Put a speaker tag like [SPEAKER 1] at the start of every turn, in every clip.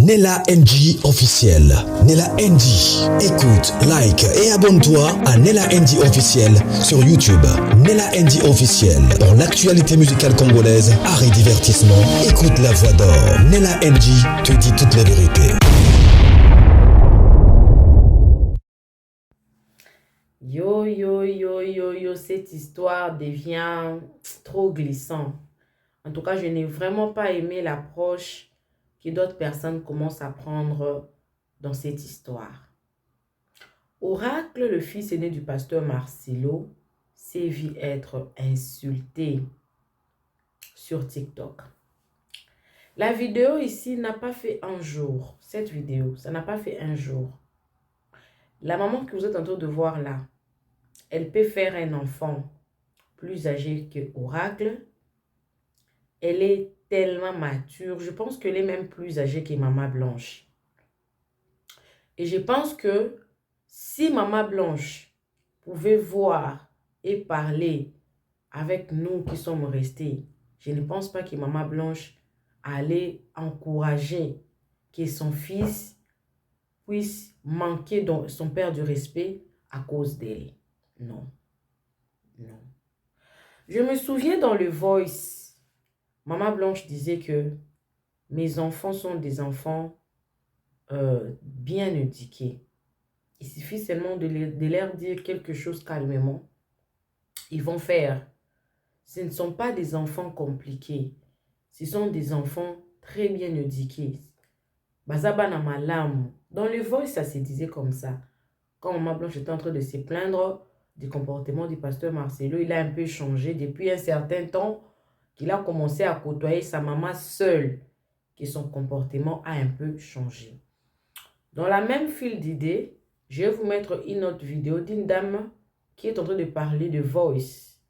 [SPEAKER 1] Nella NG officiel. Nella NG. Écoute, like et abonne-toi à Nella NG officiel sur YouTube. Nella NG officiel. Pour l'actualité musicale congolaise, art et divertissement, écoute la voix d'or. Nella NG te dit toute la vérité.
[SPEAKER 2] Yo, cette histoire devient trop glissant. En tout cas, je n'ai vraiment pas aimé l'approche que d'autres personnes commencent à prendre dans cette histoire. Oracle, le fils aîné du pasteur Marcelo, s'est vu être insulté sur TikTok. La vidéo ici n'a pas fait un jour. Cette vidéo, ça n'a pas fait un jour. La maman que vous êtes en train de voir là, elle peut faire un enfant plus âgé que Oracle. Elle est tellement mature. Je pense qu'elle est même plus âgée que Maman Blanche. Et je pense que si Maman Blanche pouvait voir et parler avec nous qui sommes restés, je ne pense pas que Maman Blanche allait encourager que son fils puisse manquer son père du respect à cause d'elle. Non. Non. Je me souviens dans le Voice, Maman Blanche disait que mes enfants sont des enfants bien éduqués. Il suffit seulement de leur dire quelque chose calmement. Ils vont faire. Ce ne sont pas des enfants compliqués. Ce sont des enfants très bien éduqués. Bazabana malam. Dans le Voice, ça se disait comme ça. Quand Maman Blanche était en train de se plaindre du comportement du pasteur Marcelo, il a un peu changé depuis un certain temps qu'il a commencé à côtoyer sa maman seule, que son comportement a un peu changé. Dans la même file d'idées, je vais vous mettre une autre vidéo d'une dame qui est en train de parler de Voice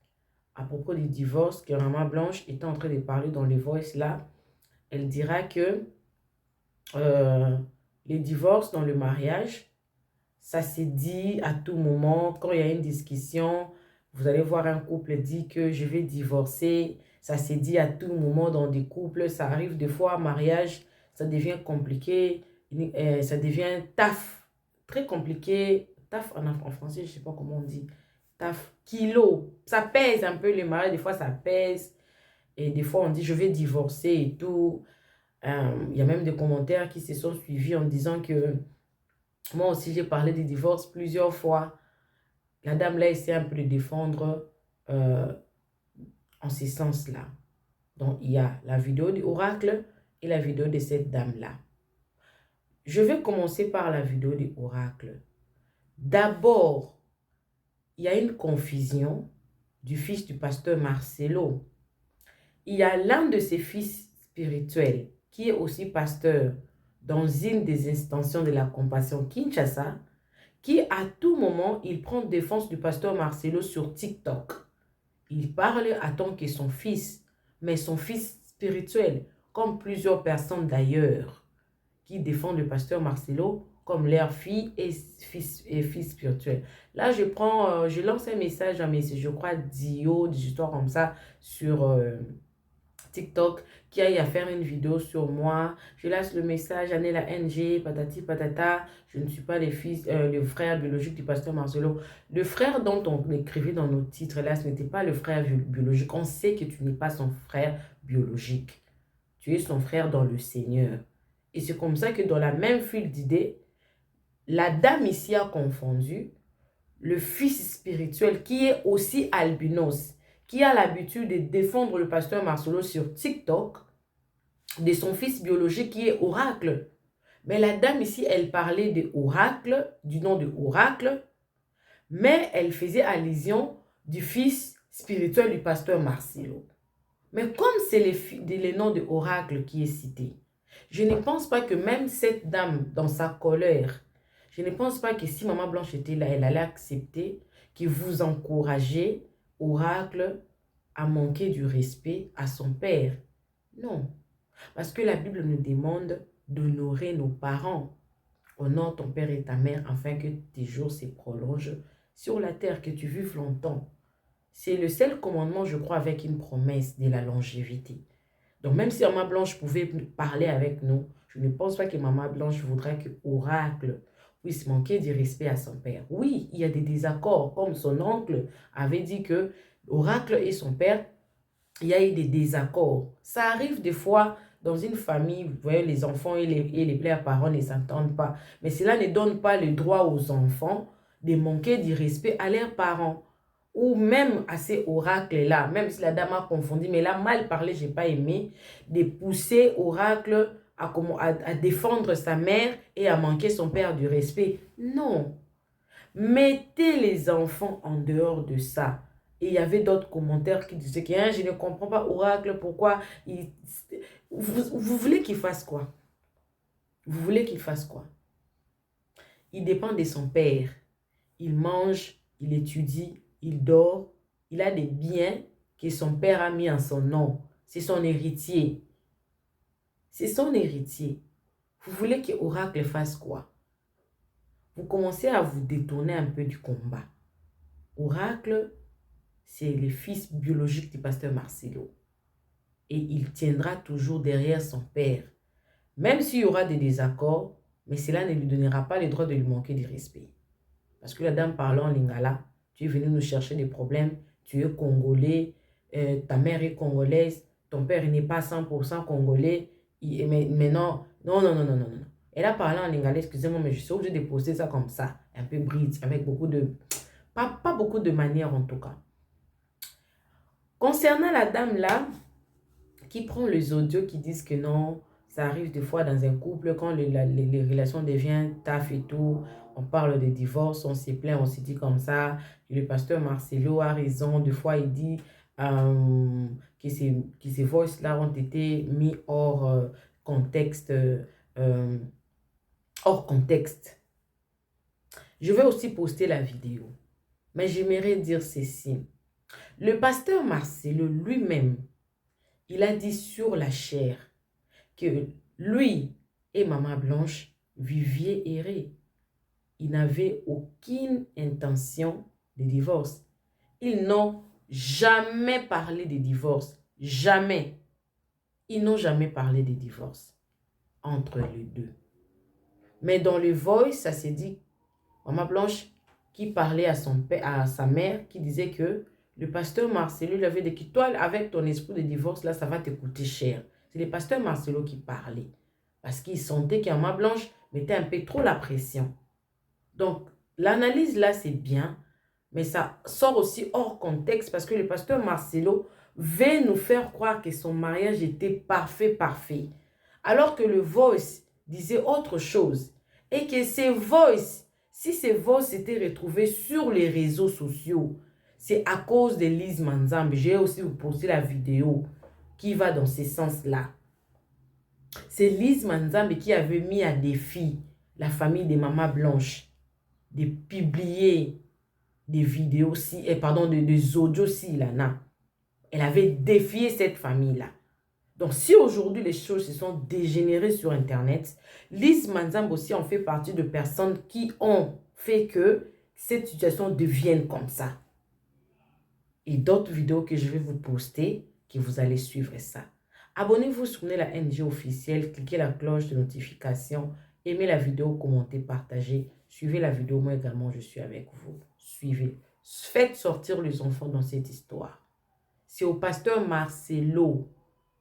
[SPEAKER 2] à propos du divorce que Maman Blanche était en train de parler dans le Voice là. Elle dira que les divorces dans le mariage, ça se dit à tout moment. Quand il y a une discussion, vous allez voir un couple dit que je vais divorcer. Ça se dit à tout moment dans des couples. Ça arrive des fois, mariage, ça devient compliqué. Ça devient taf. Très compliqué. Taf en français, je ne sais pas comment on dit. Taf, kilo. Ça pèse un peu le mariage. Des fois, ça pèse. Et des fois, on dit je vais divorcer et tout. Il y a même des commentaires qui se sont suivis en disant que moi aussi, j'ai parlé de divorce plusieurs fois. La dame là essaie un peu de défendre en ce sens-là. Donc, il y a la vidéo du oracle et la vidéo de cette dame-là. Je vais commencer par la vidéo du oracle. D'abord, il y a une confusion du fils du pasteur Marcelo. Il y a l'un de ses fils spirituels qui est aussi pasteur dans une des extensions de la compassion Kinshasa, qui à tout moment, il prend défense du pasteur Marcelo sur TikTok. Il parle à tant que son fils, mais son fils spirituel, comme plusieurs personnes d'ailleurs, qui défendent le pasteur Marcelo comme leur fille et fils spirituel. Là, je lance un message à je crois, Dio, des histoires comme ça, sur TikTok, qui aille à faire une vidéo sur moi. Je lâche le message à Nella NG, patati patata. Je ne suis pas le frère biologique du pasteur Marcelo. Le frère dont on écrivait dans nos titres, là, ce n'était pas le frère biologique. On sait que tu n'es pas son frère biologique. Tu es son frère dans le Seigneur. Et c'est comme ça que dans la même file d'idées, la dame ici a confondu le fils spirituel qui est aussi albinos, qui a l'habitude de défendre le pasteur Marcelo sur TikTok, de son fils biologique qui est Oracle. Mais la dame ici, elle parlait de Oracle, du nom de Oracle, mais elle faisait allusion du fils spirituel du pasteur Marcelo. Mais comme c'est le nom de Oracle qui est cité, je ne pense pas que même cette dame, dans sa colère, je ne pense pas que si Maman Blanche était là, elle allait accepter que vous encouragez Oracle à manquer du respect à son père. Non. Parce que la Bible nous demande d'honorer nos parents. Honore ton père et ta mère afin que tes jours se prolongent sur la terre, que tu vives longtemps. C'est le seul commandement, je crois, avec une promesse de la longévité. Donc même si Maman Blanche pouvait parler avec nous, Je ne pense pas que Maman Blanche voudrait que Oracle puisse manquer du respect à son père. Oui, il y a des désaccords, comme son oncle avait dit que Oracle et son père, il y a eu des désaccords. Ça arrive des fois dans une famille, vous voyez, les enfants et les pères-parents ne s'entendent pas. Mais cela ne donne pas le droit aux enfants de manquer du respect à leurs parents. Ou même à ces oracles-là, même si la dame a confondu, mais elle a mal parlé, je n'ai pas aimé, de pousser Oracle à défendre sa mère et à manquer son père du respect. Non. Mettez les enfants en dehors de ça. Et il y avait d'autres commentaires qui disaient que je ne comprends pas Oracle, pourquoi vous voulez qu'il fasse quoi? Vous voulez qu'il fasse quoi? Il dépend de son père. Il mange, il étudie, il dort. Il a des biens que son père a mis en son nom. C'est son héritier. C'est son héritier. Vous voulez que Oracle fasse quoi? Vous commencez à vous détourner un peu du combat. Oracle, c'est le fils biologique du pasteur Marcelo. Et il tiendra toujours derrière son père. Même s'il y aura des désaccords, mais cela ne lui donnera pas le droit de lui manquer de respect. Parce que la dame parlant en lingala, tu es venu nous chercher des problèmes, tu es congolais, ta mère est congolaise, ton père n'est pas 100% congolais, mais non, non, non, non, non, non, non. Elle a parlé en lingala, excusez-moi, mais je suis obligée de poster ça comme ça, un peu bride, avec beaucoup de... Pas beaucoup de manières en tout cas. Concernant la dame là, qui prend les audios qui disent que non, ça arrive des fois dans un couple, quand les relations deviennent taf et tout, on parle de divorce, on se plaint, on se dit comme ça. Et le pasteur Marcelo a raison, des fois il dit que ces voices-là ont été mis hors contexte. Hors contexte. Je vais aussi poster la vidéo, mais j'aimerais dire ceci. Le pasteur Marcelo lui-même, il a dit sur la chair que lui et Maman Blanche vivaient errés. Ils n'avaient aucune intention de divorce. Ils n'ont jamais parlé de divorce. Jamais. Ils n'ont jamais parlé de divorce entre les deux. Mais dans le voice, ça s'est dit, Maman Blanche qui parlait à sa mère, qui disait que le pasteur Marcelo lui avait dit que toi, avec ton esprit de divorce, là, ça va te coûter cher. C'est le pasteur Marcelo qui parlait. Parce qu'il sentait que Maman Blanche mettait un peu trop la pression. Donc, l'analyse là, c'est bien, mais ça sort aussi hors contexte parce que le pasteur Marcelo veut nous faire croire que son mariage était parfait, parfait. Alors que le voice disait autre chose. Et que ces voice, si ces voice étaient retrouvés sur les réseaux sociaux, c'est à cause de Lise Manzambe. J'ai aussi vous posté la vidéo qui va dans ce sens-là. C'est Lise Manzambe qui avait mis à défi la famille des Maman Blanche de publier des vidéos, des audios si là. Elle avait défié cette famille-là. Donc, si aujourd'hui les choses se sont dégénérées sur Internet, Lise Manzambe aussi en fait partie de personnes qui ont fait que cette situation devienne comme ça. Et d'autres vidéos que je vais vous poster, que vous allez suivre ça. Abonnez-vous sur la NG officielle, cliquez la cloche de notification, aimez la vidéo, commentez, partagez. Suivez la vidéo, moi également, je suis avec vous. Suivez. Faites sortir les enfants dans cette histoire. C'est au pasteur Marcelo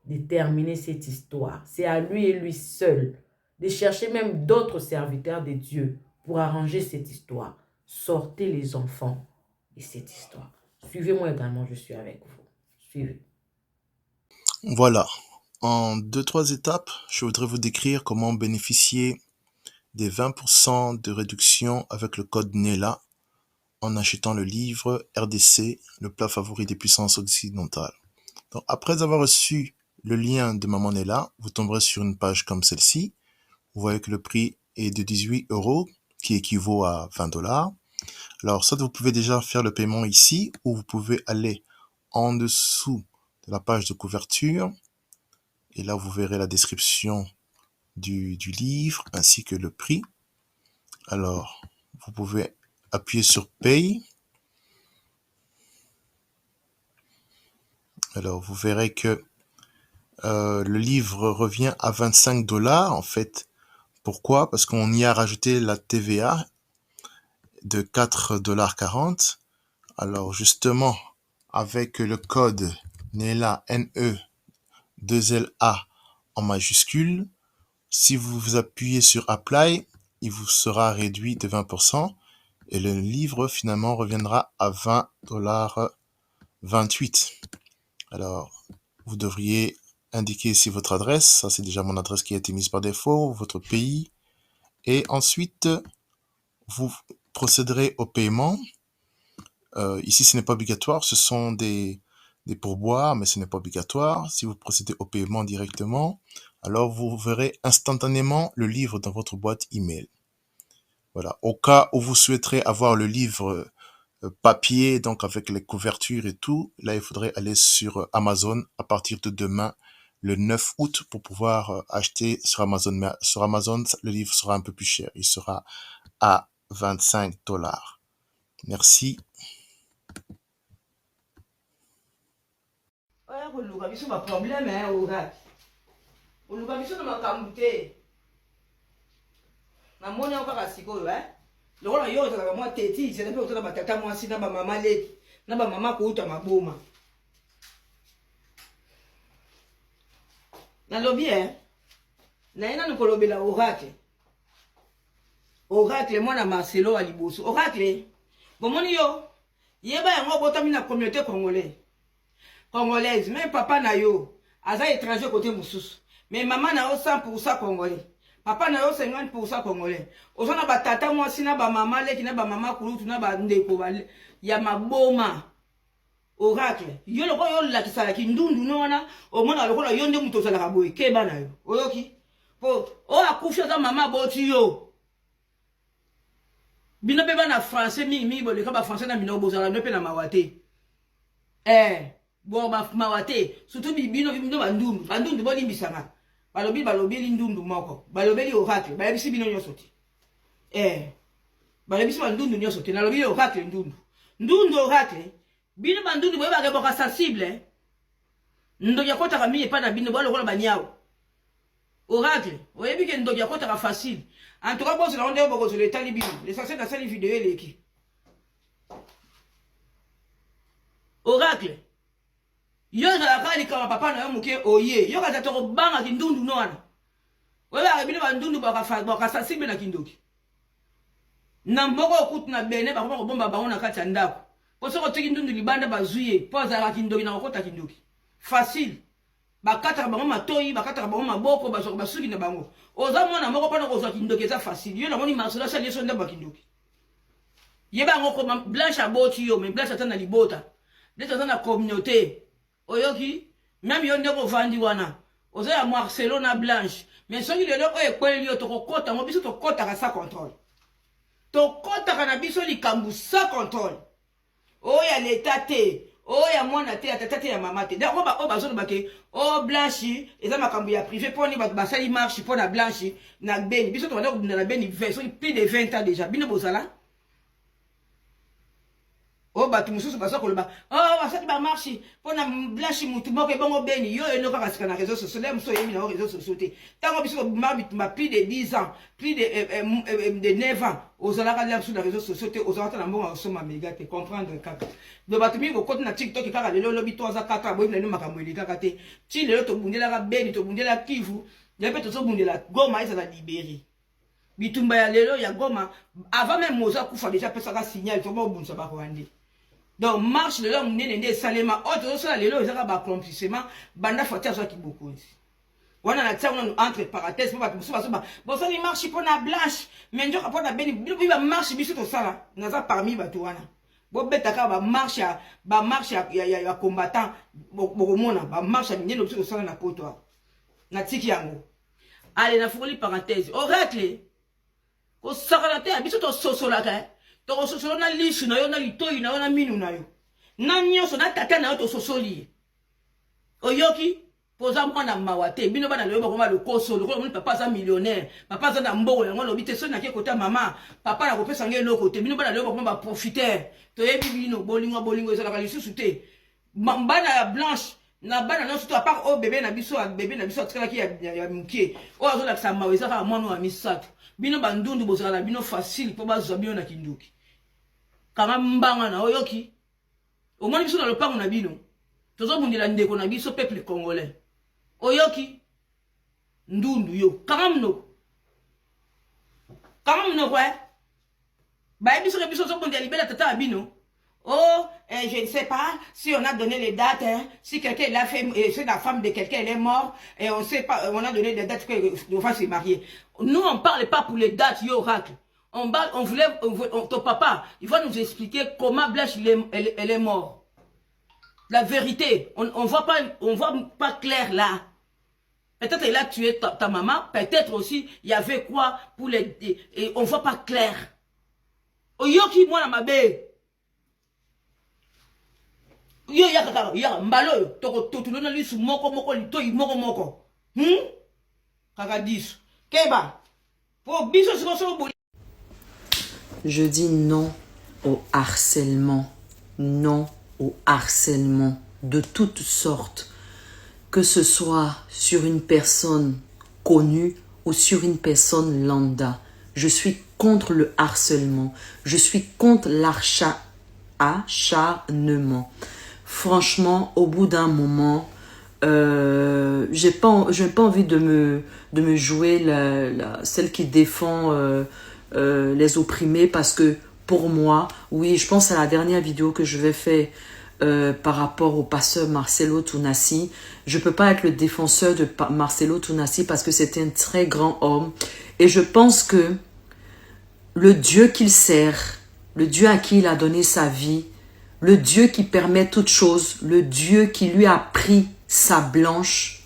[SPEAKER 2] de terminer cette histoire. C'est à lui et lui seul de chercher même d'autres serviteurs de Dieu pour arranger cette histoire. Sortez les enfants de cette histoire. Suivez-moi également, je suis avec vous. Suivez.
[SPEAKER 3] Voilà. En 2-3 étapes, je voudrais vous décrire comment bénéficier des 20% de réduction avec le code NELA en achetant le livre RDC, le plat favori des puissances occidentales. Donc, après avoir reçu le lien de Maman Nella, vous tomberez sur une page comme celle-ci. Vous voyez que le prix est de 18 €, qui équivaut à 20 $. Alors, soit vous pouvez déjà faire le paiement ici, ou vous pouvez aller en dessous de la page de couverture. Et là, vous verrez la description du livre ainsi que le prix. Alors, vous pouvez appuyer sur Pay. Alors, vous verrez que Le livre revient à 25 $ en fait. Pourquoi? Parce qu'on y a rajouté la TVA de 4,40 $. Alors justement, avec le code NELA, N-E-2-L-A en majuscule, si vous appuyez sur Apply, il vous sera réduit de 20% et le livre finalement reviendra à 20,28 $. Alors, vous devriez indiquer ici votre adresse. Ça, c'est déjà mon adresse qui a été mise par défaut, votre pays. Et ensuite, vous procéderez au paiement. Ici, ce n'est pas obligatoire. Ce sont des pourboires, mais ce n'est pas obligatoire. Si vous procédez au paiement directement, alors vous verrez instantanément le livre dans votre boîte email. Voilà. Au cas où vous souhaiterez avoir le livre papier, donc avec les couvertures et tout, là, il faudrait aller sur Amazon à partir de demain, le 9 août, pour pouvoir acheter sur Amazon. Mais sur Amazon, le livre sera un peu plus cher. Il sera à 25 $. Merci.
[SPEAKER 4] Lokola yo ezalaka mwa teti zela mpe ozala batata mwasi na bamama leki na bamama kouta maboma nalobi naye nanu kolobela oracle mwana Marcelo wa liboso. Oracle bomoni yo yeba yango botami na communauté congolaise, même papa na yo aza étranger côté mosusu, mais maman na yo 100% congolais, papa na yo 50% congolais. Ozana batata mwasi na ba mama leki na ba mama kulutu na ba ndeko ya maboma. Oracle yo loko yo lakisala ki ndundu nona omona lokola yo nde muto zala kaboy keba na yo oyoki po o akufia za mama boti yo bino beba na français mi boleka ba français na bino bozala no pe na mawate bo ba mawate surtout bino bandundu bo limbisanga balobi ndundu moko balobeli Oracle bayebisi bino nyonso ti balobisi bandundu nyonso ti na lobi Oracle ndundu Oracle bino bandundu boye ba boka sensible ndo ya kota kamiye pa na bino bo lokola banyao Oracle oyebi ke ndo ya kota ka facile en tout cas boss na onde boko sur le tali bino l'essentiel na sali vidéo eleki Oracle yo za kali kama papa na yo muke oye yo ka to banga kindundu nona oyebi ka bino bandundu boka sensible na kindoki na mboko okutu na bene ba ko bomba ba ona kati ndako. Poso ko tiki ndundu libanda bazuye poza la kindoki na okota kindoki facile bakata bango matoyi bakata bango maboko basuki na bango oza mwana moko pana ko zwa kindoki za facile yo na moni Marcelo sali so ndaba kindoki yeba ngoko Blanche aboti yo mais Blanche atana libota ndeta tana communauté oyoki même yo ndeko vandi wana oza ya Marcelo na Blanche mais soki lelo ko ekweli yo to kokota ngo biso to kota ka sa contrôle to kota kana biso likambu sa contrôle. Oh ya l'état te, oh ya mwana te, ya tata te ya mama te. Donc on va zone bake, oh Blanche, eza makambu ya privé pour ni ba sali marche pour na Blanche na beni. Biso to na beni verso plus de 20 ans déjà. Bino bozala. Oh ba tumususu baso ko ba. Oh ba sali ba marche pour na Blanche mutu moko bongo beni. Yo eno ka kasika na réseaux sociaux, même so yemi na réseaux sociaux te. Tango biso ma plus de 10 ans, plus de 9 ans. Ozala ka sur les réseaux sociaux te ozala ta mbongo soma mega te comprendre kaka do batumi ko koti na TikTok kaka lelo lobi to za kaka boyi na makambo eli kaka te ti lelo to bundela ka beni to bundela Kivu ya pe to so bundela Goma isa la libérer bitumba ya lelo ya Goma avant même moza kufa déjà pesa ka signal to ba bunsa ba kwande donc marche lelo munene nde salema autre so lelo ezaka ba accomplissement banda fatia so ki bokonzi wana na tia wana entre parenthèses pour battre musuba soba bon ça ni marche pour na Blanche mais ndio pour na beni ba marche biso to sala naza parmi batu wana bo betaka ba marche ya combattant bokomona ba marche nyendo biso to sala na poto na tiki yango allez na fukoli parenthèse Oracle ko sala te biso to sosola ka to ko sosola na lishi na yo na litoyi na yo na minu na yo na nyoso na tata na yo to sosoli oyoki poza mwana mawate bino bana lelo bakoma le koso le ko papa za millionnaire papa za na mboko yango lobi te so na ke kota mama papa na kopesa ngelo loko te bino bana lelo bakoma ba profiter to yebi bino bolingo ezala ka lisusu te bana ya Blanche Na bana non surtout à part au bébé na biso atikala ki ya mukie o azola sa maweza ka mwana wa misato bino bandundu bozala na bino facile po bazwa bino na kinduki kanga mbanga na oyoki omoni biso na lopango na bino tozo bundila ndeko na biso peuple congolais oyoki ndundu yo kanga mnoko kwa ba biso ke biso zo bundila libela tata bino. Oh, je ne sais pas si on a donné les dates, hein, si quelqu'un l'a fait, c'est la femme de quelqu'un, elle est morte, et on sait pas, on a donné des dates que le va se marier. Nous, on parle pas pour les dates, yo oracle. On ton papa, il va nous expliquer comment Blanche, elle est morte. La vérité, on voit pas clair là. Peut-être elle a tué ta maman, peut-être aussi, il y avait quoi pour les, et on voit pas clair. Oyoki, moi, ma belle. Yo ya mbalo to tulona lisu moko lito moko kaka diso keba po biso so boli.
[SPEAKER 5] Je dis non au harcèlement, non au harcèlement de toutes sortes, que ce soit sur une personne connue ou sur une personne lambda. Je suis contre le harcèlement, je suis contre l'acharnement. Franchement, au bout d'un moment, j'ai pas envie de me jouer celle qui défend les opprimés, parce que pour moi, oui, je pense à la dernière vidéo que je vais faire par rapport au pasteur Marcelo Tounassi. Je peux pas être le défenseur de Marcelo Tounassi parce que c'est un très grand homme, et je pense que le Dieu qu'il sert, le Dieu à qui il a donné sa vie, le Dieu qui permet toutes choses, le Dieu qui lui a pris sa Blanche,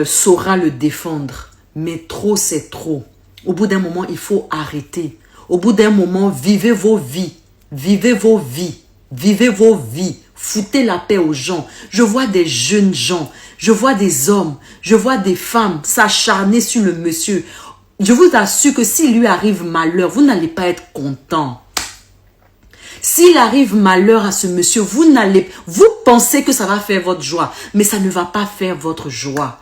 [SPEAKER 5] saura le défendre. Mais trop, c'est trop. Au bout d'un moment, il faut arrêter. Au bout d'un moment, vivez vos vies. Vivez vos vies. Vivez vos vies. Foutez la paix aux gens. Je vois des jeunes gens. Je vois des hommes. Je vois des femmes s'acharner sur le monsieur. Je vous assure que s'il lui arrive malheur, vous n'allez pas être content. S'il arrive malheur à ce monsieur, vous pensez que ça va faire votre joie, mais ça ne va pas faire votre joie.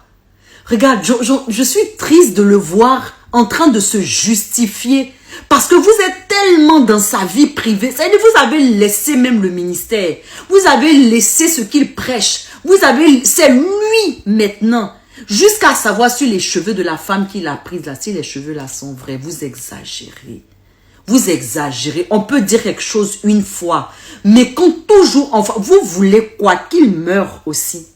[SPEAKER 5] Regarde, je suis triste de le voir en train de se justifier, parce que vous êtes tellement dans sa vie privée. C'est-à-dire, vous avez laissé même le ministère. Vous avez laissé ce qu'il prêche. C'est lui maintenant. Jusqu'à savoir sur les cheveux de la femme qu'il a prise là, si les cheveux là sont vrais, vous exagérez. Vous exagérez. On peut dire quelque chose une fois. Mais quand toujours, enfin, vous voulez quoi? Qu'il meure aussi.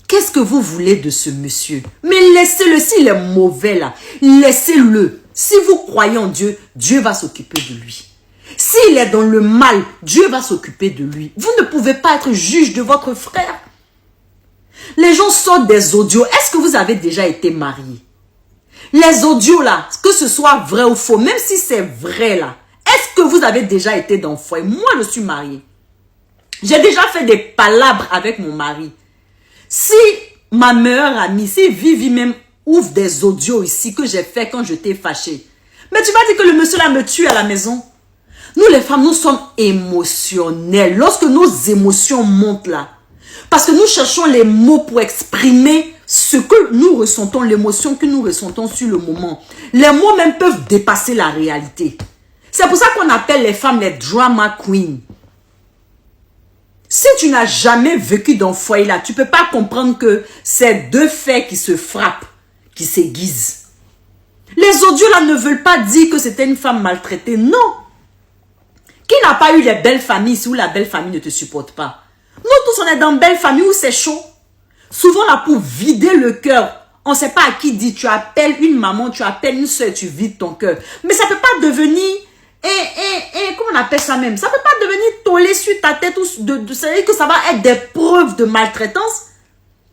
[SPEAKER 5] Qu'est-ce que vous voulez de ce monsieur? Mais laissez-le, s'il est mauvais là. Laissez-le. Si vous croyez en Dieu, Dieu va s'occuper de lui. S'il est dans le mal, Dieu va s'occuper de lui. Vous ne pouvez pas être juge de votre frère. Les gens sortent des audios. Est-ce que vous avez déjà été marié? Les audios là, que ce soit vrai ou faux, même si c'est vrai là, est-ce que vous avez déjà été dans le foyer? Moi, je suis mariée. J'ai déjà fait des palabres avec mon mari. Si ma meilleure amie, si Vivi même ouvre des audios ici que j'ai fait quand j'étais fâchée, mais tu vas dire que le monsieur là me tue à la maison? Nous les femmes, nous sommes émotionnelles. Lorsque nos émotions montent là, parce que nous cherchons les mots pour exprimer ce que nous ressentons, l'émotion que nous ressentons sur le moment. Les mots même peuvent dépasser la réalité. C'est pour ça qu'on appelle les femmes les drama queens. Si tu n'as jamais vécu dans le foyer là, tu ne peux pas comprendre que c'est deux faits qui se frappent, qui s'aiguisent. Les audios là ne veulent pas dire que c'était une femme maltraitée. Non. Qui n'a pas eu les belles familles ici où la belle famille ne te supporte pas? Nous tous, on est dans une belle famille où c'est chaud. Souvent là, pour vider le cœur, on ne sait pas à qui dire. Tu appelles une maman, tu appelles une soeur, tu vides ton cœur. Mais ça ne peut pas devenir, comment on appelle ça même? Ça ne peut pas devenir tollé sur ta tête. C'est-à-dire que ça va être des preuves de maltraitance.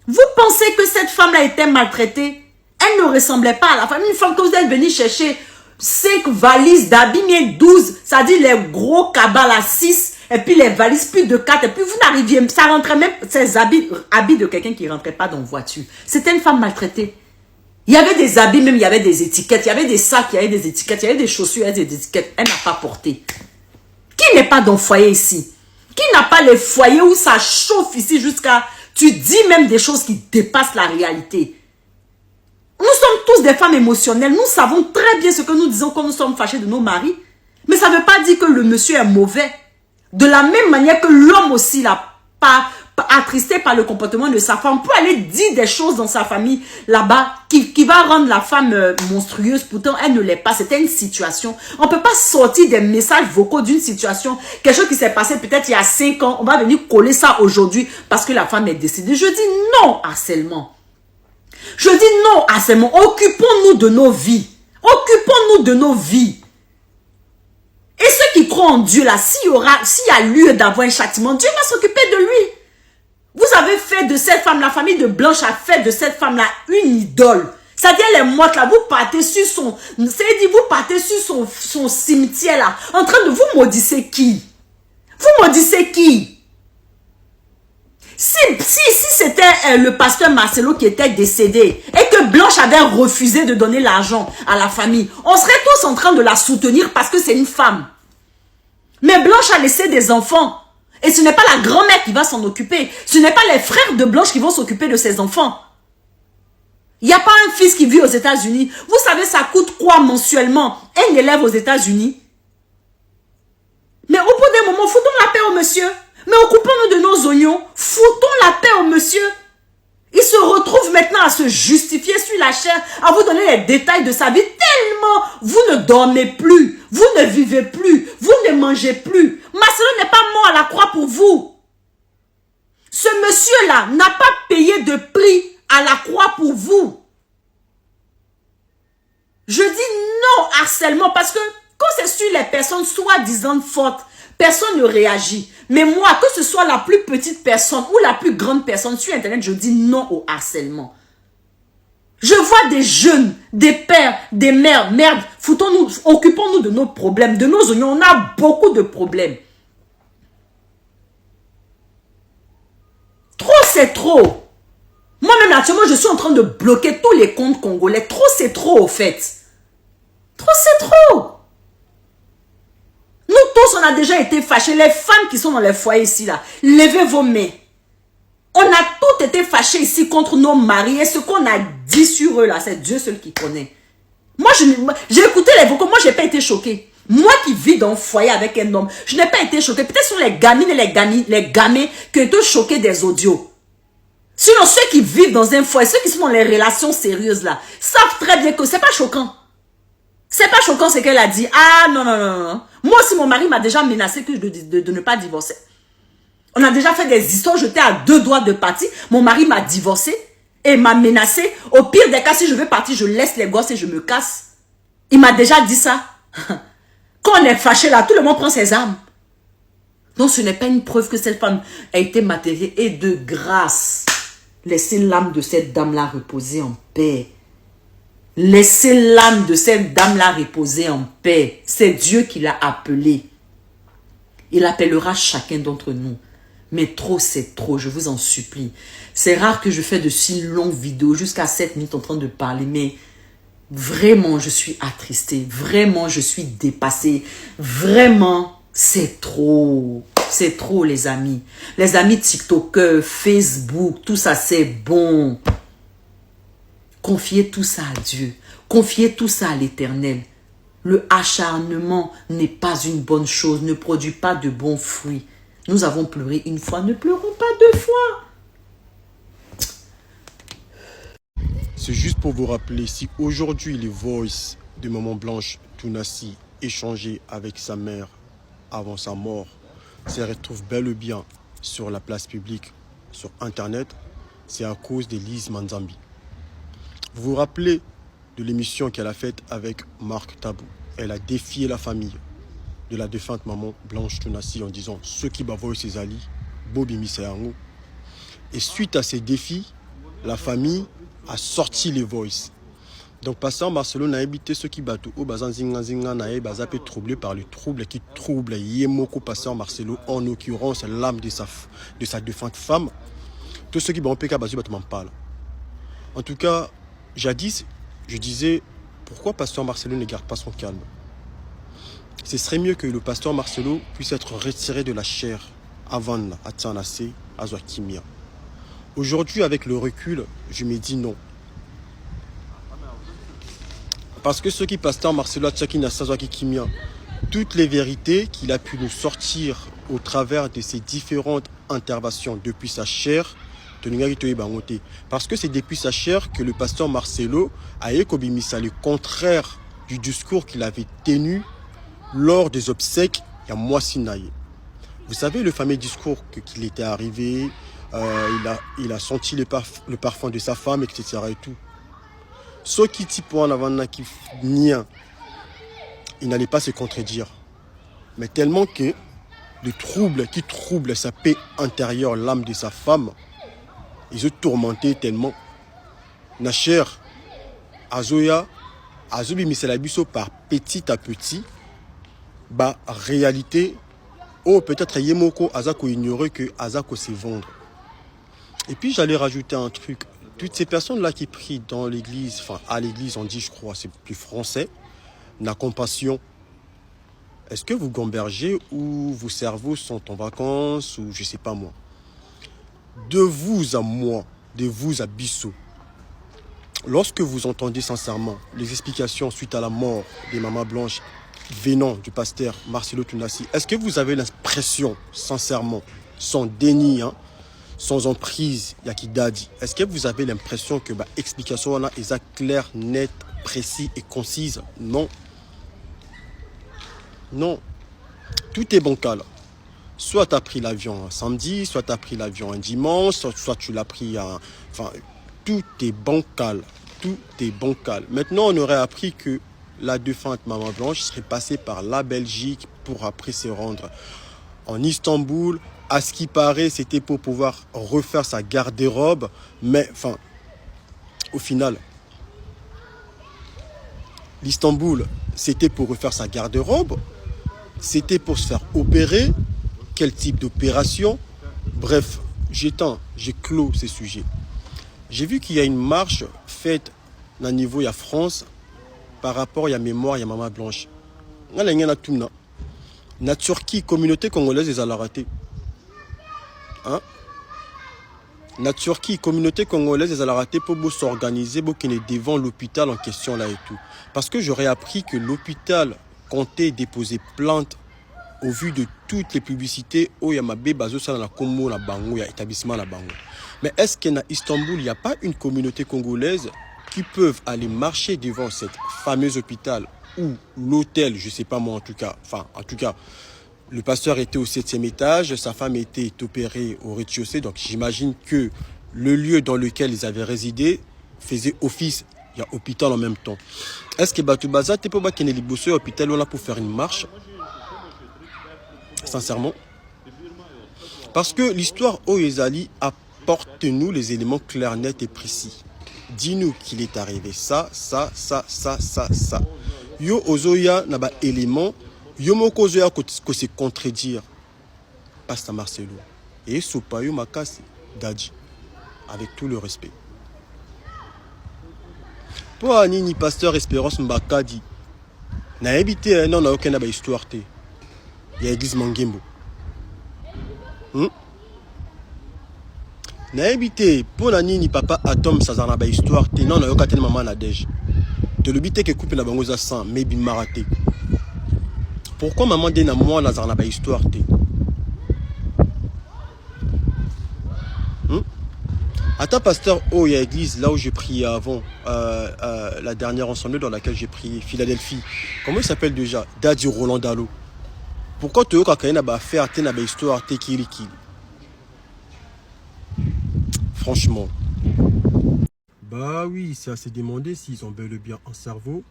[SPEAKER 5] Vous pensez que cette femme-là était maltraitée? Elle ne ressemblait pas à la femme. Une femme que vous êtes venu chercher 5 valises d'habits, mais 12, ça dit les gros cabas à 6. Et puis les valises, plus de 4. Et puis vous n'arriviez, ça rentrait même, ces habits de quelqu'un qui ne rentrait pas dans la voiture. C'était une femme maltraitée. Il y avait des habits, même il y avait des étiquettes. Il y avait des sacs, il y avait des étiquettes. Il y avait des chaussures, il y avait des étiquettes. Elle n'a pas porté. Qui n'est pas dans le foyer ici? Qui n'a pas les foyers où ça chauffe ici jusqu'à... Tu dis même des choses qui dépassent la réalité. Nous sommes tous des femmes émotionnelles. Nous savons très bien ce que nous disons quand nous sommes fâchés de nos maris. Mais ça ne veut pas dire que le monsieur est mauvais. De la même manière que l'homme aussi, là, pas attristé par le comportement de sa femme, peut aller dire des choses dans sa famille là-bas qui va rendre la femme monstrueuse. Pourtant, elle ne l'est pas. C'était une situation. On ne peut pas sortir des messages vocaux d'une situation, quelque chose qui s'est passé peut-être il y a 5 ans. On va venir coller ça aujourd'hui parce que la femme est décédée. Je dis non harcèlement. Je dis non harcèlement. Occupons-nous de nos vies. Occupons-nous de nos vies. Et ceux qui croient en Dieu là, s'il y a lieu d'avoir un châtiment, Dieu va s'occuper de lui. Vous avez fait de cette femme, la famille de Blanche a fait de cette femme-là une idole. C'est-à-dire elle est morte là, vous partez sur son cimetière là, en train de vous maudissez qui? Vous maudissez qui? Si c'était le pasteur Marcelo qui était décédé et que Blanche avait refusé de donner l'argent à la famille, on serait tous en train de la soutenir parce que c'est une femme. Mais Blanche a laissé des enfants. Et ce n'est pas la grand-mère qui va s'en occuper. Ce n'est pas les frères de Blanche qui vont s'occuper de ses enfants. Il n'y a pas un fils qui vit aux États-Unis. Vous savez, ça coûte quoi mensuellement un élève aux États-Unis? Mais au bout d'un moment, foutons la paix au monsieur. Mais occupons-nous de nos oignons. Foutons la paix au monsieur. Il se retrouve maintenant à se justifier sur la chair, à vous donner les détails de sa vie tellement vous ne dormez plus, vous ne vivez plus, vous ne mangez plus. Marcelo n'est pas mort à la croix pour vous. Ce monsieur-là n'a pas payé de prix à la croix pour vous. Je dis non harcèlement parce que quand c'est sur les personnes soi-disant fortes, personne ne réagit. Mais moi, que ce soit la plus petite personne ou la plus grande personne sur Internet, je dis non au harcèlement. Je vois des jeunes, des pères, des mères, merde, foutons-nous, occupons-nous de nos problèmes, de nos oignons. On a beaucoup de problèmes. Trop, c'est trop. Moi-même, actuellement, je suis en train de bloquer tous les comptes congolais. Trop, c'est trop, au fait. Trop, c'est trop. Nous tous, on a déjà été fâchés. Les femmes qui sont dans les foyers ici, là, levez vos mains. On a toutes été fâchés ici contre nos maris. Et ce qu'on a dit sur eux, là, c'est Dieu seul qui connaît. Moi, j'ai écouté les vocaux. Moi, je n'ai pas été choquée. Moi qui vis dans un foyer avec un homme, je n'ai pas été choquée. Peut-être sur les gamines et les gamins qui ont été choqués des audios. Sinon, ceux qui vivent dans un foyer, ceux qui sont dans les relations sérieuses, là, savent très bien que ce n'est pas choquant. C'est pas choquant ce qu'elle a dit. Ah non, non, non, non. Moi aussi, mon mari m'a déjà menacé de ne pas divorcer. On a déjà fait des histoires, j'étais à 2 doigts de partir. Mon mari m'a divorcé et m'a menacé. Au pire des cas, si je veux partir, je laisse les gosses et je me casse. Il m'a déjà dit ça. Quand on est fâché là, tout le monde prend ses armes. Donc ce n'est pas une preuve que cette femme a été matérielle. Et de grâce, laissez l'âme de cette dame-là reposer en paix. Laissez l'âme de cette dame-là reposer en paix. C'est Dieu qui l'a appelée. Il appellera chacun d'entre nous. Mais trop, c'est trop, je vous en supplie. C'est rare que je fais de si longues vidéos, jusqu'à 7 minutes en train de parler, mais vraiment, je suis attristée. Vraiment, je suis dépassée. Vraiment, c'est trop. C'est trop, les amis. Les amis TikTokers, Facebook, tout ça, c'est bon. Confiez tout ça à Dieu. Confiez tout ça à l'Éternel. Le acharnement n'est pas une bonne chose, ne produit pas de bons fruits. Nous avons pleuré une fois, ne pleurons pas 2 fois.
[SPEAKER 3] C'est juste pour vous rappeler, si aujourd'hui les voices de Maman Blanche Tounassi échangées avec sa mère avant sa mort se retrouvent bel et bien sur la place publique, sur Internet, c'est à cause d'Élise Manzambi. Vous vous rappelez de l'émission qu'elle a faite avec Marc Tabou. Elle a défié la famille de la défunte Maman Blanche Tounassi en disant « Ceux qui bavoient ses alliés, Bobby Miseango ». Et suite à ces défis, la famille a sorti les voices. Donc, passant Marcelo n'a habité ceux qui battent au bazan zinga nae bazapé troublé par le trouble qui trouble Yemoko passant Marcelo, en l'occurrence l'âme de sa défunte femme. Tous ceux qui vont péka bazu battement parlent. En tout cas, jadis, je disais pourquoi pasteur Marcelo ne garde pas son calme. Ce serait mieux que le pasteur Marcelo puisse être retiré de la chair
[SPEAKER 6] avant là, Atsanase, Azwa Kimia. Aujourd'hui, avec le recul, je me dis non. Parce que ceux qui pasteur Marcelo Atchakina Sazwaki Kimia, toutes les vérités qu'il a pu nous sortir au travers de ses différentes interventions depuis sa chair, parce que c'est depuis sa chair que le pasteur Marcelo a écobimisa le contraire du discours qu'il avait tenu lors des obsèques il y a mois Sinaï. Vous savez le fameux discours qu'il était arrivé, il a senti le parfum de sa femme, etc. et tout. Ce qui type en avant il n'allait pas se contredire. Mais tellement que le trouble qui trouble sa paix intérieure, l'âme de sa femme, ils se tourmentaient tellement. Nacher, Azoya, Azobi Miselabiso par petit à petit, bah réalité, oh peut-être Yemoko Azako ignorait que Azako sait vendre. Et puis j'allais rajouter un truc. Toutes ces personnes-là qui prient dans l'église, enfin à l'église on dit je crois, c'est plus français, la compassion. Est-ce que vous gambergez ou vos cerveaux sont en vacances ou je sais pas moi. De vous à moi, de vous à Bissot, lorsque vous entendez sincèrement les explications suite à la mort des mamans blanches venant du pasteur Marcelo Tunasi, est-ce que vous avez l'impression, sincèrement, sans déni, hein, sans emprise, Yakidadi, est-ce que vous avez l'impression que l'explication est claire, nette, précise et concise? Non. Non. Tout est bancal. Soit tu as pris l'avion un samedi, soit tu as pris l'avion un dimanche, soit tu l'as pris un... Enfin, tout est bancal. Tout est bancal. Maintenant, on aurait appris que la défunte Maman Blanche serait passée par la Belgique pour après se rendre en Istanbul. À ce qui paraît, c'était pour pouvoir refaire sa garde-robe. Mais, enfin, au final, l'Istanbul, c'était pour refaire sa garde-robe. C'était pour se faire opérer. Quel type d'opération? Bref, j'ai clos ces sujets. J'ai vu qu'il y a une marche faite au niveau de la France par rapport à la mémoire de Maman Blanche. La Turquie, communauté congolaise, ils allaient rater. Hein? La Turquie, communauté congolaise, ils allaient rater pour s'organiser, pour qu'ils est devant l'hôpital en question là et tout. Parce que j'aurais appris que l'hôpital comptait déposer plainte au vu de toutes les publicités où il y a ma bazo ça dans la Congo, la Bango, il y a établissement la Bango. Mais est-ce qu'à Istanbul, il n'y a pas une communauté congolaise qui peuvent aller marcher devant cette fameuse hôpital ou l'hôtel, je ne sais pas moi en tout cas, le pasteur était au 7e étage, sa femme était opérée au rez-de-chaussée, donc j'imagine que le lieu dans lequel ils avaient résidé faisait office, il y a hôpital en même temps. Est-ce que Batoubaza, tu peux pas qu'il y ait des hôpital là pour faire une marche? Sincèrement. Parce que l'histoire Oyezali apporte-nous les éléments clairs, nets et précis. Dis-nous qu'il est arrivé ça. Yo ozoya n'a pas élément. Yo moko ozoya que se contredire. Pasteur Marcelo. Et sopayo makasi Dadji. Avec tout le respect. Pour Anini, pasteur Espérance Mbakadi. Na habité non, n'a aucune histoire. Il y a l'église Mangembo. Na habité pour la nini papa Atom Sazana ba histoire te non na yoka maman na dej. Te le bité que coupe na bango za 100 mais bi maraté. Pourquoi maman de na moi na zana ba histoire te? Attends pasteur oh il y a l'église là où j'ai prié avant la dernière ensemble dans laquelle j'ai prié Philadelphie. Comment il s'appelle déjà? Dadji Roland Dalo. Pourquoi tu as une affaire, tu as une histoire, tu kili. Franchement. Bah oui, c'est à se demander s'ils ont bel et bien un cerveau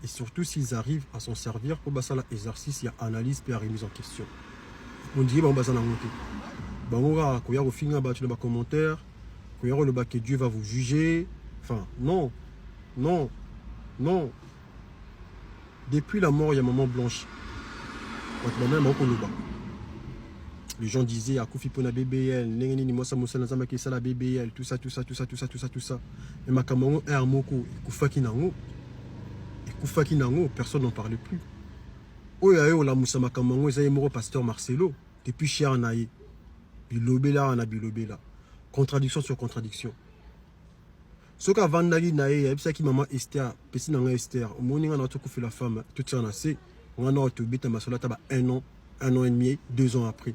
[SPEAKER 6] et surtout s'ils arrivent à s'en servir pour passer à l'exercice, il y a analyse et remise en question. On dit bon, bah ça n'a pas été. Bah on va, quand il y a au final, bah tu n'as pas commentaire, quand il y a le bas que Dieu va vous juger. Enfin, non. Depuis la mort, il y a Maman Blanche. Les gens disaient à Koufi Pona BBL, Nengeni Mosa Moussa Nazama Kessa la BBL, tout ça. Mais Makamongo est un moko, Koufaki Nango, personne n'en parlait plus. Oyayo la Moussa Makamongo, Zayemoro Pasteur Marcelo, depuis Chiarnaï. Bilobela na bilobela. Contradiction sur contradiction. Ce qu'a vandali nae, et ça qui maman Esther, pesi nanga Esther, au moment où on a tout fait la femme, tout ça on a sait, on a tout bête à ma sola taba 1 an et demi, 2 ans après.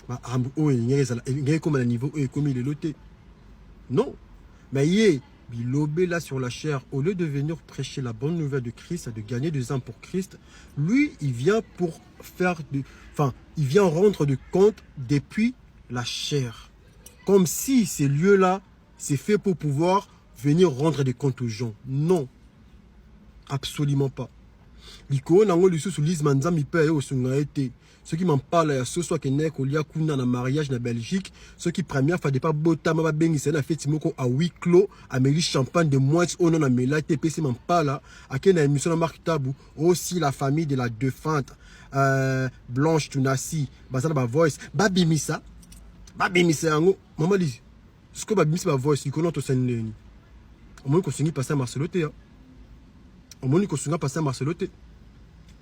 [SPEAKER 6] Ma rambu oh il y a comme un niveau et comme il est loté. Non, mais il bilobela sur la chair, au lieu de venir prêcher la bonne nouvelle de Christ, de gagner des âmes pour Christ, lui il vient pour faire il vient rendre de compte depuis la chair. Comme si ces lieux-là, c'est fait pour pouvoir venir rendre des comptes aux gens. Non. Absolument pas. Liko nango lisu sous Lise Manzam ipe au sungaete. Ceux qui m'en parlent, ce soit que nek olia kuna na mariage na Belgique, ceux qui première fois de pas botama ba bengi c'est na fête moko à huis clos, Amélie Champagne de moins on na mela TPC m'en parle à quelle émission na Marc Tabou, aussi la famille de la défunte Blanche Tunasi, bazana ba voice, babimisa yango, maman Lise. Ce que babimisa ba voice, il connaît to senni. Au moins qu'on s'engi passer à Marceloté. Au moins qu'on s'engi passer à Marceloté.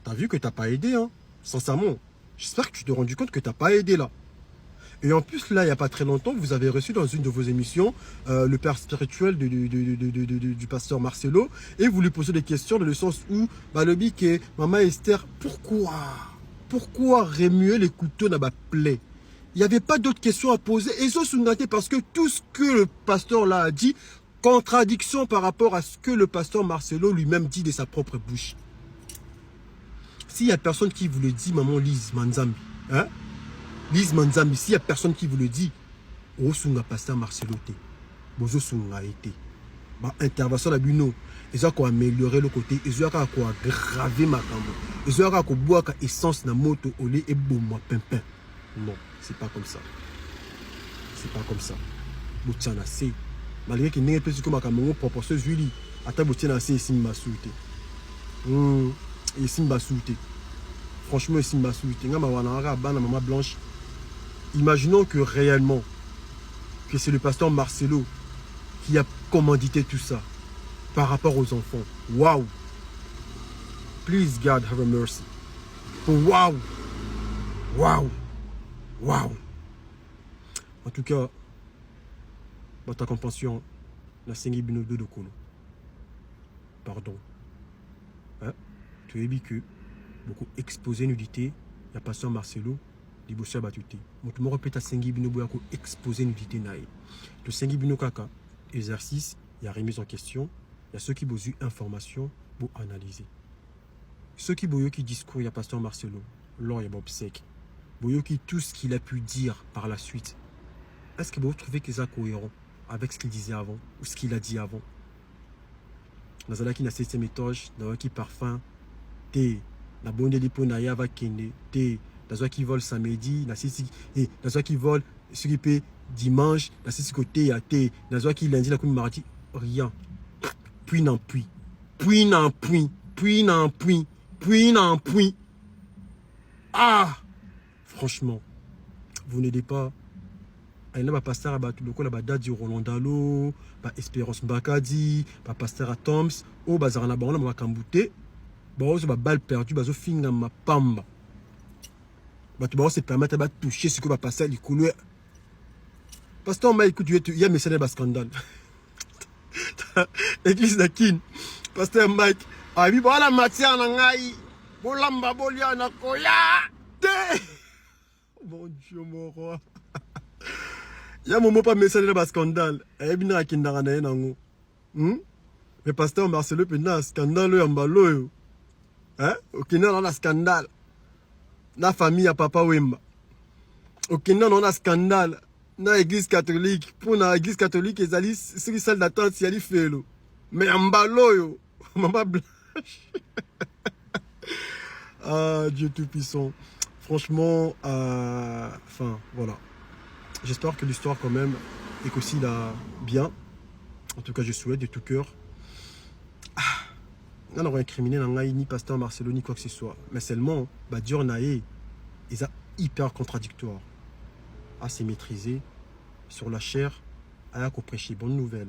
[SPEAKER 6] T'as vu que t'as pas aidé, hein? Sincèrement. J'espère que tu t'es rendu compte que tu n'as pas aidé là. Et en plus, là, il n'y a pas très longtemps, vous avez reçu dans une de vos émissions le père spirituel du pasteur Marcelo. Et vous lui posez des questions dans le sens où, le bic est, Maman Esther, pourquoi remuer les couteaux dans ma plaie? Il n'y avait pas d'autres questions à poser. Et ils ont sous-noté parce que tout ce que le pasteur là a dit, contradiction par rapport à ce que le pasteur Marcelo lui-même dit de sa propre bouche. S'il n'y a personne qui vous le dit, maman Lise Manzambi, hein? Lise Manzambi, s'il n'y a personne qui vous le dit, au sunga pasteur Marcelo te, bozo sunga été. Intervention la bino, ils ont amélioré le côté, ils ont aggravé ma cambo, ils ont boire essence na moto au lait et boum pimpin. Non, c'est pas comme ça. C'est pas comme ça. Boutiana c'est malgré qu'il n'y ait pas de comme un proportion Julie, à ta boutiana c'est ici ma souté. Et Simba Souté. Franchement, Simba Souté. Maman Blanche. Imaginons que réellement, que c'est le pasteur Marcelo qui a commandité tout ça par rapport aux enfants. Waouh! Please God have mercy. Waouh! Waouh! Waouh! En tout cas, ta compréhension, la Sengi Bino de Kolo. Pardon. Hein? Tu as vu que beaucoup exposé nudité, il y a pasteur Marcelo, il bosse à batuté. Moi, tu me répètes à Sengi Bino Boyako exposé nudité naï. Le Sengi Bino Kaka, exercice, il y a remise en question, il y a ceux qui bossent information pour analyser. Ceux qui bossent qui discours, il y a pasteur Marcelo, là il y a Bob Sek. Boyo qui tout ce qu'il a pu dire par la suite. Est-ce que vous trouvez que c'est cohérent avec ce qu'il disait avant ou ce qu'il a dit avant? Dans la qui n'a 7e étage, dans la qui parfum. La bonne de l'Iponaya va kende, dans ceux qui volent samedi, dans ceux qui volent ce qui peut dimanche, dans ceux côté à dans ceux qui lundi la coupe mardi, rien. Puis n'en puis. Ah! Franchement, vous n'aidez pas. Il y a un pasteur à Batou, le Dadi Roland Dalo, Espérance Mbakadi, pasteur à Toms, au Bazarana Baron, ma Kambouté. Bah, c'est ma balle perdue, bah, je finis dans ma pamba. Bah, tu vas se permettre de toucher ce que va passer à l'école. Pasteur, m'a écouté, il y a mes scénarios scandale. Église Nakin, Pasteur Mike, ah oui, voilà, matière, nangai, bolamba, bolia, nakoya, mon Dieu, mon roi. Il y a un moment pas message de scandale. Il y a un moment qui n'a rien nango. Mais Pasteur Marcelo, il y a un scandale en balo. Hein? Au Kenya, on a un scandale. La famille à Papa Wemba. Au Kenya, on a un scandale. Dans l'église catholique. Pour l'église catholique, ils allaient, c'est une salle d'attente, ils allaient faire. Mais en balo, maman blanche. Ah, Dieu tout-puissant. Franchement, enfin, voilà. J'espère que l'histoire, quand même, est aussi là bien. En tout cas, je souhaite de tout cœur. On n'a rien incriminé ni pasteur Marcelo ni quoi que ce soit. Mais seulement, Dior Naé, ils sont hyper contradictoires. À se maîtriser sur la chair, à prêcher bonne nouvelle,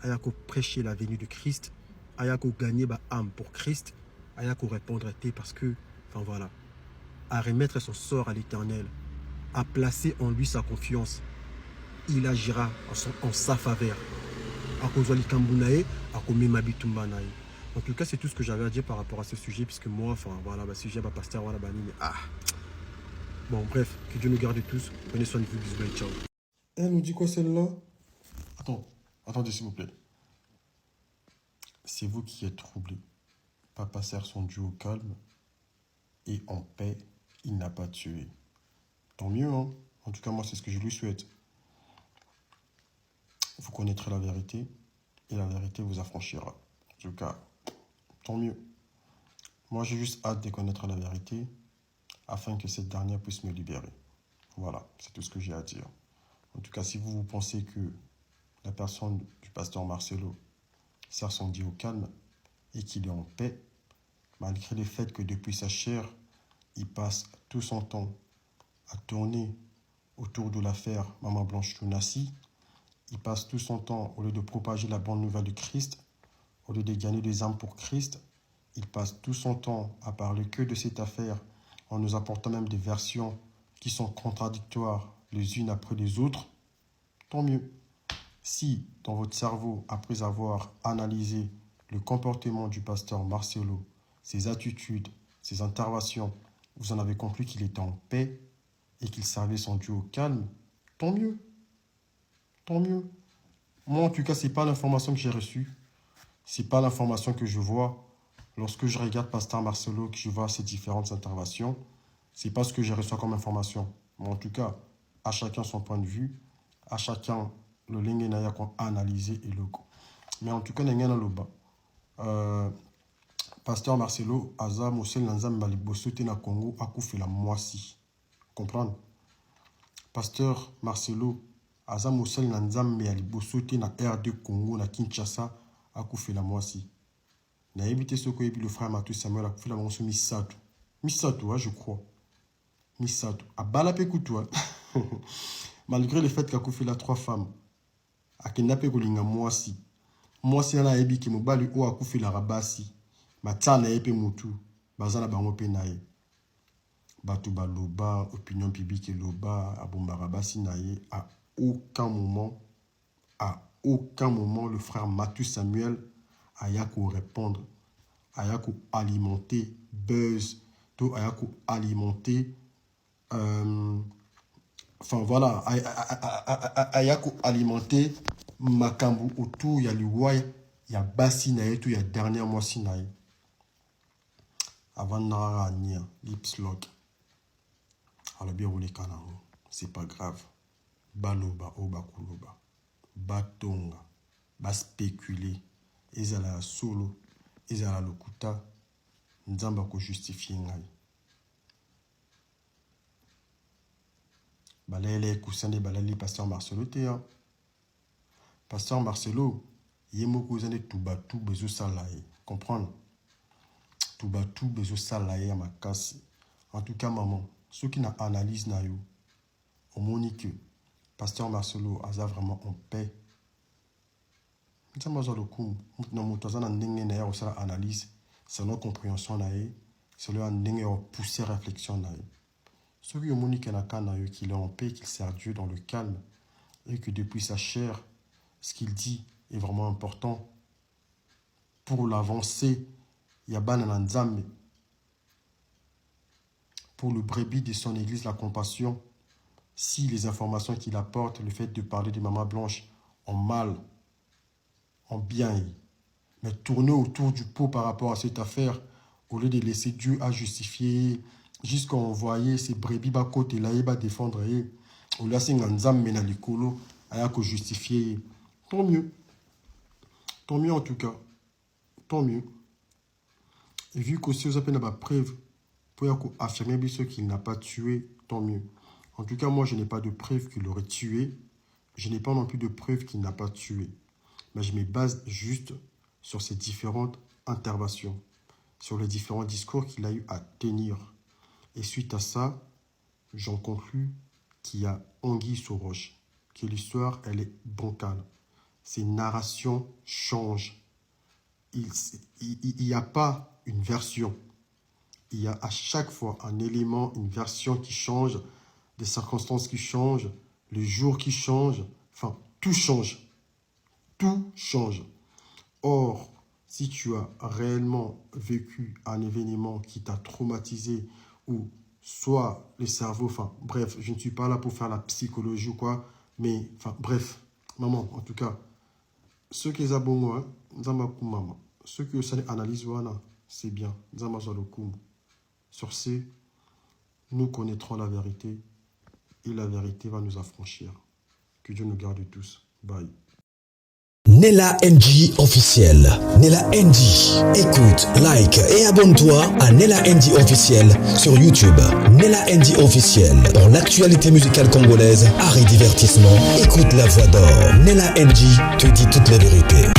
[SPEAKER 6] à prêcher la venue de Christ, à gagner âme pour Christ, à répondre à parce que, enfin voilà, à remettre son sort à l'Éternel, a placé en lui sa confiance, il agira en sa faveur. En tout cas, c'est tout ce que j'avais à dire par rapport à ce sujet, puisque moi, enfin voilà, le sujet, pasteur, voilà, bon, bref, que Dieu nous garde tous. Prenez soin de vous, bisous et ciao.
[SPEAKER 3] Elle nous dit quoi celle-là? Attendez s'il vous plaît. C'est vous qui êtes troublé. Papa sert son Dieu au calme et en paix, il n'a pas tué. Tant mieux, hein. En tout cas, moi, c'est ce que je lui souhaite. Vous connaîtrez la vérité et la vérité vous affranchira. En tout cas, tant mieux. Moi, j'ai juste hâte de connaître la vérité afin que cette dernière puisse me libérer. Voilà, c'est tout ce que j'ai à dire. En tout cas, si vous pensez que la personne du pasteur Marcelo sert son Dieu au calme et qu'il est en paix, malgré le fait que depuis sa chair, il passe tout son temps à tourner autour de l'affaire Maman Blanche Tounassi, il passe tout son temps, au lieu de propager la bonne nouvelle de Christ, au lieu de gagner des âmes pour Christ, il passe tout son temps à parler que de cette affaire, en nous apportant même des versions qui sont contradictoires les unes après les autres. Tant mieux. Si, dans votre cerveau, après avoir analysé le comportement du pasteur Marcelo, ses attitudes, ses interventions, vous en avez conclu qu'il était en paix et qu'il servait son Dieu au calme, tant mieux. Tant mieux. Moi, en tout cas, ce n'est pas l'information que j'ai reçue. Ce n'est pas l'information que je vois. Lorsque je regarde pasteur Marcelo, que je vois ses différentes interventions, ce n'est pas ce que j'ai reçu comme information. Mais en tout cas, à chacun son point de vue, à chacun le lingue qu'on a analysé et le go. Mais en tout cas, il y a un pasteur Marcelo, Aza Moussel Nanzam Balibosote na Congo, a fait la moisi. Comprendre? Pasteur Marcelo, Aza Moussel Nanzam Balibosote na RD Congo, na Kinshasa, a fait la moisi. Na évité ce que le frère Matou Samuel a fait la moisi Misato. Misato, je crois. Misato. A balapé coutoua. Malgré le fait qu'il a fait la 3 femmes, a kidnappé Golinga moisi. Moisi na ebi ki mobali o a fait la rabasi. Matana epe mutu. Bazana bango pe nae. Batu baloba, opinion publique loba, abombarabasi nae. À aucun moment, le frère Matou Samuel a yako répondre, a yako alimenter buzz, to a yako alimenter enfin voilà, a yako alimenter makambu autour ya liwai ya basi nae to ya dernière mois sinae. Avant nara nia lips lock. Alors bien roulé kanango, c'est pas grave. Baloba obakuloba. Batonga, ba spéculer, ezala solo, ezala lokuta, nzamba ko justifier ngai. Balele kusande balali pasteur Marcelo te. Pasteur Marcelo, yemoko zane tubatu bezo salaye. Comprendre? Tubatu bezo salaye à ma casse. En tout cas, maman, ceux qui n'analysent na yo, au monique, pasteur Marcelo a vraiment en paix. C'est analyse, c'est notre compréhension, c'est leur pousser réflexion. Ceux qui ont qu'il est en paix, qu'il sert Dieu dans le calme, et que depuis sa chair, ce qu'il dit est vraiment important pour l'avancée. Il y a pour le brebis de son église, la compassion. Si les informations qu'il apporte, le fait de parler de Maman Blanche en mal, en bien, mais tourner autour du pot par rapport à cette affaire, au lieu de laisser Dieu à justifier, jusqu'à envoyer ces brebis bas côté là, il va défendre, au lieu de nzam mena likolo, à justifier. Tant mieux. Tant mieux en tout cas. Tant mieux. Et vu qu'aussi vous avez une preuve pour affirmer qu'il n'a pas tué, tant mieux. En tout cas, moi, je n'ai pas de preuve qu'il aurait tué. Je n'ai pas non plus de preuve qu'il n'a pas tué. Mais je me base juste sur ces différentes interventions, sur les différents discours qu'il a eu à tenir. Et suite à ça, j'en conclus qu'il y a anguille sous roche, que l'histoire, elle est bancale. Ces narrations changent. Il n'y a pas une version. Il y a à chaque fois un élément, une version qui change
[SPEAKER 6] des circonstances qui changent, les jours qui changent, enfin, tout change. Tout change. Or, si tu as réellement vécu un événement qui t'a traumatisé ou soit le cerveau, enfin, bref, je ne suis pas là pour faire la psychologie ou quoi, mais, enfin, bref, maman, en tout cas, ceux qui ont bon, maman, ceux qui ont analyse, c'est bien, sur ce, nous connaîtrons la vérité et la vérité va nous affranchir. Que Dieu nous garde tous. Bye.
[SPEAKER 1] Nella NG officiel. Nella NG. Écoute, like et abonne-toi à Nella NG officiel sur YouTube. Nella NG officiel. Pour l'actualité musicale congolaise, art et divertissement, écoute la voix d'or. Nella NG te dit toutes les vérités.